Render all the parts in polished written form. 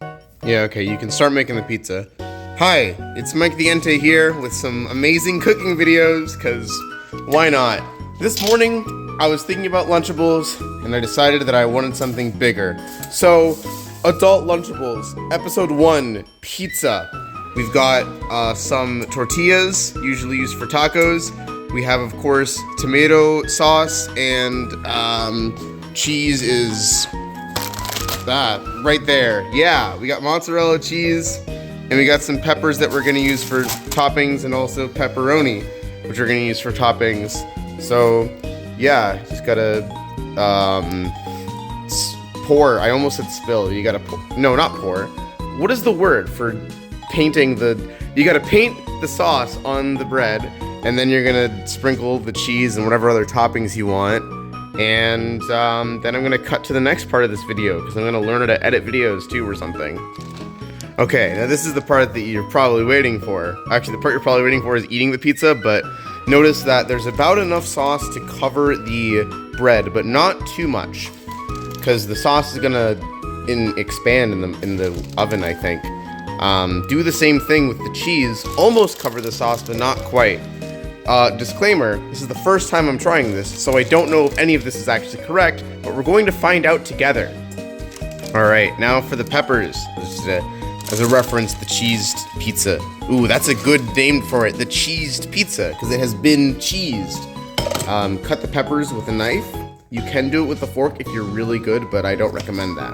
Yeah, okay, you can start making the pizza. Hi, it's Mike the Ente here with some amazing cooking videos, because why not? This morning, I was thinking about Lunchables, and I decided that I wanted something bigger. So, Adult Lunchables, Episode 1, Pizza. We've got some tortillas, usually used for tacos. We have, of course, tomato sauce, and cheese is that right there. Yeah, we got mozzarella cheese, and we got some peppers that we're gonna use for toppings, and also pepperoni, which we're gonna use for toppings. So, yeah, just gotta pour. I almost said spill. You gotta pour. No, not pour. What is the word for painting the? You gotta paint the sauce on the bread, and then you're gonna sprinkle the cheese and whatever other toppings you want. And then I'm gonna cut to the next part of this video, because I'm gonna learn how to edit videos too or something. Okay, now this is the part that you're probably waiting for. Actually, the part you're probably waiting for is eating the pizza, but notice that there's about enough sauce to cover the bread, but not too much, because the sauce is gonna expand in the oven, I think. Do the same thing with the cheese. Almost cover the sauce, but not quite. Disclaimer, this is the first time I'm trying this, so I don't know if any of this is actually correct, but we're going to find out together. Alright, now for the peppers. This is as a reference, the cheesed pizza. Ooh, that's a good name for it, the cheesed pizza, because it has been cheesed. Cut the peppers with a knife. You can do it with a fork if you're really good, but I don't recommend that.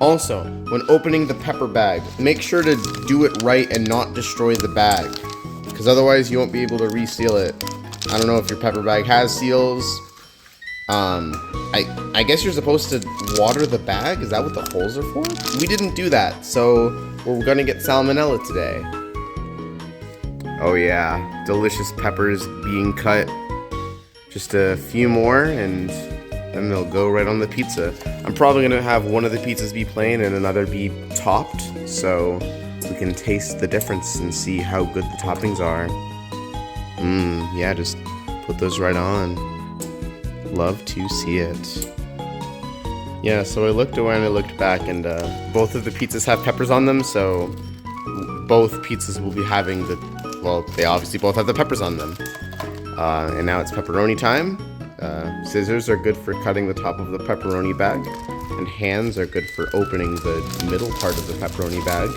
Also, when opening the pepper bag, make sure to do it right and not destroy the bag, because otherwise you won't be able to reseal it. I don't know if your pepper bag has seals. I guess you're supposed to water the bag? Is that what the holes are for? We didn't do that, so we're gonna get salmonella today. Oh yeah, delicious peppers being cut. Just a few more, and then they'll go right on the pizza. I'm probably gonna have one of the pizzas be plain and another be topped, so we can taste the difference and see how good the toppings are. Yeah, just put those right on. Love to see it. Yeah, so I looked away and I looked back, and both of the pizzas have peppers on them, so both pizzas will be having they obviously both have the peppers on them. And now it's pepperoni time. Scissors are good for cutting the top of the pepperoni bag, and hands are good for opening the middle part of the pepperoni bag.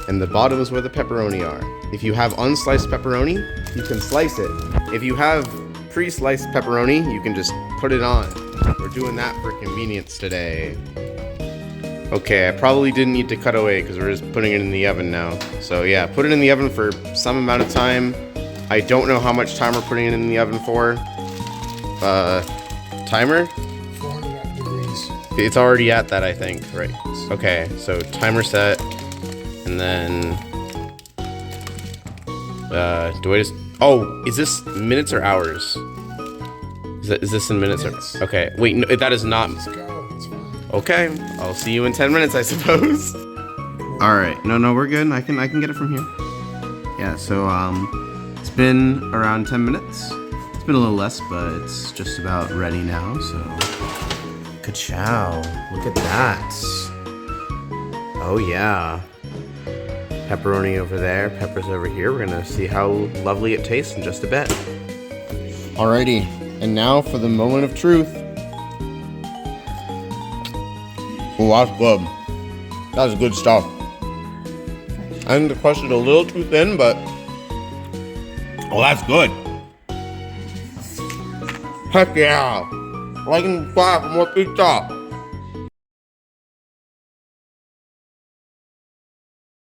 And the bottom is where the pepperoni are. If you have unsliced pepperoni, you can slice it. If you have pre-sliced pepperoni, you can just put it on. We're doing that for convenience today. Okay, I probably didn't need to cut away because we're just putting it in the oven now. So yeah, put it in the oven for some amount of time. I don't know how much time we're putting it in the oven for. Timer? 400 degrees. It's already at that, I think, right? Okay, so timer set. And then, do I just, oh, is this minutes or hours? Is this in minutes? Or, okay, wait, no, that is not. Let's go. It's fine. Okay, I'll see you in 10 minutes, I suppose. All right, no, we're good. I can get it from here. Yeah, so, it's been around 10 minutes. It's been a little less, but it's just about ready now, so. Ka-chow, look at that. Oh yeah. Pepperoni over there, peppers over here. We're gonna see how lovely it tastes in just a bit. Alrighty, and now for the moment of truth. Oh, that's good. That's good stuff. I think the crust is a little too thin, but oh, that's good. Heck yeah! Like and subscribe for more pizza.